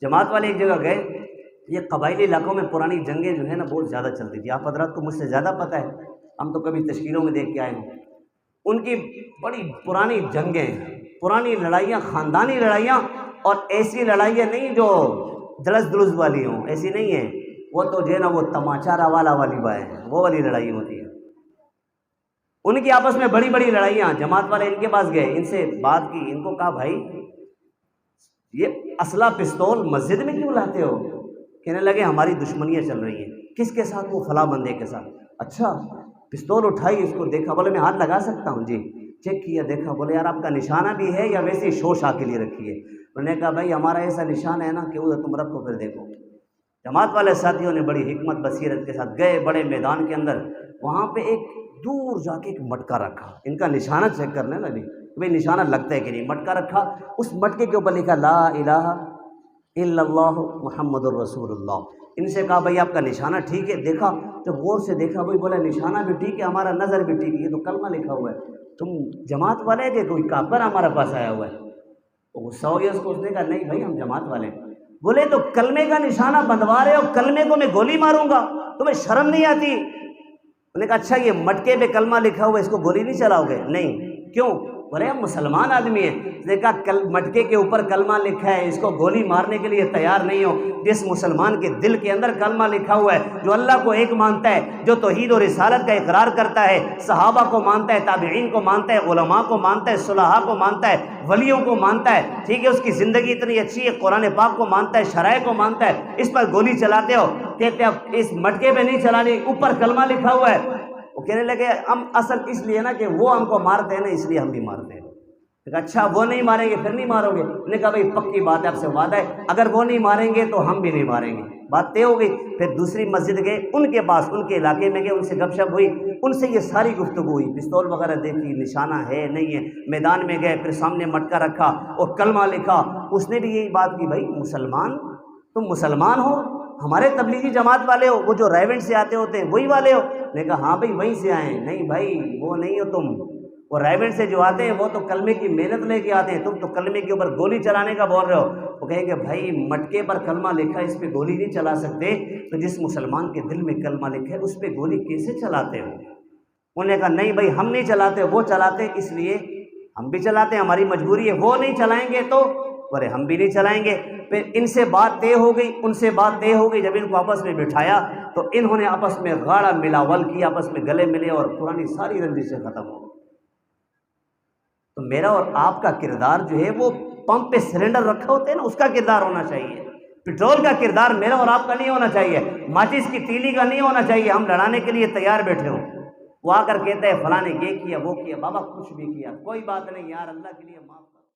جماعت والے ایک جگہ گئے، یہ قبائلی علاقوں میں پرانی جنگیں جو ہے نا بہت زیادہ چلتی تھی، آپ حضرات کو مجھ سے زیادہ پتہ ہے، ہم تو کبھی تشکیلوں میں دیکھ کے آئے ہیں۔ ان کی بڑی پرانی جنگیں، پرانی لڑائیاں، خاندانی لڑائیاں، اور ایسی لڑائیاں نہیں جو جلس دلس والی ہوں، ایسی نہیں ہیں، وہ تو جو ہے نا وہ تماچا راوالا والی بائیں ہیں، وہ والی لڑائی ہوتی ہے۔ ان کی آپس میں بڑی بڑی لڑائیاں، جماعت والے ان کے پاس گئے، ان سے بات کی، ان کو کہا بھائی یہ اسلحہ پستول مسجد میں کیوں لاتے ہو؟ کہنے لگے ہماری دشمنیاں چل رہی ہیں۔ کس کے ساتھ؟ وہ فلاں بندے کے ساتھ۔ اچھا، پستول اٹھائی، اس کو دیکھا، بولے میں ہاتھ لگا سکتا ہوں؟ جی۔ چیک کیا، دیکھا، بولے یار آپ کا نشانہ بھی ہے یا ویسے شو شاہ کے لیے رکھی ہے؟ انہوں نے کہا بھائی ہمارا ایسا نشان ہے نا کہ وہ تم رکھو پھر دیکھو۔ جماعت والے ساتھیوں نے بڑی حکمت بصیرت کے ساتھ گئے بڑے میدان کے اندر، وہاں پہ ایک دور جا کے ایک مٹکا رکھا، ان کا نشانہ چیک کرنے نا بھی بھائی نشانہ لگتا ہے کہ نہیں۔ مٹکا رکھا، اس مٹکے کے اوپر لکھا لا الہ الا اللہ محمد الرسول اللہ۔ ان سے کہا بھائی آپ کا نشانہ ٹھیک ہے؟ دیکھا، جب غور سے دیکھا، بھائی بولا نشانہ بھی ٹھیک ہے، ہمارا نظر بھی ٹھیک ہے، یہ تو کلمہ لکھا ہوا ہے، تم جماعت والے کہ کوئی کافر ہمارے پاس آیا ہوا ہے؟ وہ غصہ ہو گیا اس کو، اس نے کہا نہیں بھائی ہم جماعت والے ہیں۔ بولے تو کلمے کا نشانہ بندوا رہے ہو، کلمے کو میں گولی ماروں گا، تمہیں شرم نہیں آتی؟ انہوں نے کہا اچھا یہ مٹکے پہ کلمہ لکھا ہوا ہے، اس کو گولی نہیں چلاؤ گے؟ نہیں۔ کیوں؟ بولے ہم مسلمان آدمی ہیں۔ اس نے کہا مٹکے کے اوپر کلمہ لکھا ہے، اس کو گولی مارنے کے لیے تیار نہیں ہو؟ جس مسلمان کے دل کے اندر کلمہ لکھا ہوا ہے، جو اللہ کو ایک مانتا ہے، جو توحید و رسالت کا اقرار کرتا ہے، صحابہ کو مانتا ہے، تابعین کو مانتا ہے، علماء کو مانتا ہے، صلحاء کو مانتا ہے، ولیوں کو مانتا ہے، ٹھیک ہے، اس کی زندگی اتنی اچھی ہے، قرآن پاک کو مانتا ہے، شرائع کو مانتا ہے، اس پر گولی چلاتے ہو؟ کہتے اب اس مٹکے پہ نہیں چلانی، اوپر کلمہ لکھا ہوا ہے۔ وہ کہنے لگے ہم اصل اس لیے نا کہ وہ ہم کو مارتے ہیں نا، اس لیے ہم بھی مارتے ہیں۔ کہا اچھا وہ نہیں ماریں گے پھر نہیں مارو گے؟ انہوں نے کہا بھائی پکی بات ہے، آپ سے وعدہ ہے، اگر وہ نہیں ماریں گے تو ہم بھی نہیں ماریں گے۔ بات طے ہو گئی۔ پھر دوسری مسجد گئے، ان کے پاس، ان کے علاقے میں گئے، ان سے گپ شپ ہوئی، ان سے یہ ساری گفتگو ہوئی، پستول وغیرہ دیکھی، نشانہ ہے نہیں ہے، میدان میں گئے، پھر سامنے مٹکا رکھا اور کلمہ لکھا۔ اس نے بھی یہی بات کی بھائی مسلمان، تم مسلمان ہو، ہمارے تبلیغی جماعت والے ہو، وہ جو ریونٹ سے آتے ہوتے ہیں وہی والے ہو؟ نے کہا ہاں بھائی وہیں سے آئے ہیں۔ نہیں بھائی وہ نہیں ہو تم، وہ ریونٹ سے جو آتے ہیں وہ تو کلمے کی محنت لے کے آتے ہیں، تم تو کلمے کے اوپر گولی چلانے کا بول رہے ہو۔ وہ کہیں کہ بھائی مٹکے پر کلمہ لکھا ہے، اس پہ گولی نہیں چلا سکتے، تو جس مسلمان کے دل میں کلمہ لکھا ہے اس پہ گولی کیسے چلاتے ہو؟ انہوں نے کہا نہیں بھائی ہم نہیں چلاتے، وہ چلاتے اس لیے ہم بھی چلاتے ہیں، ہماری مجبوری ہے، وہ نہیں چلائیں گے تو بولے ہم بھی نہیں چلائیں گے۔ پھر ان سے بات طے ہو گئی، ان سے بات طے ہو گئی، جب ان کو آپس میں بٹھایا تو انہوں نے آپس میں غاڑہ ملاول کیا، آپس میں گلے ملے اور پرانی ساری رنجشیں ختم ہو گئی۔ تو میرا اور آپ کا کردار جو ہے وہ پمپ پہ سلنڈر رکھا ہوتا ہے نا، اس کا کردار ہونا چاہیے، پیٹرول کا کردار میرا اور آپ کا نہیں ہونا چاہیے، ماچس کی تیلی کا نہیں ہونا چاہیے، ہم لڑانے کے لیے تیار بیٹھے ہوں۔ وہ آ کر کہتا ہے فلاں نے یہ کیا وہ کیا، بابا کچھ بھی کیا کوئی بات نہیں یار، اللہ کے لیے معاف کر۔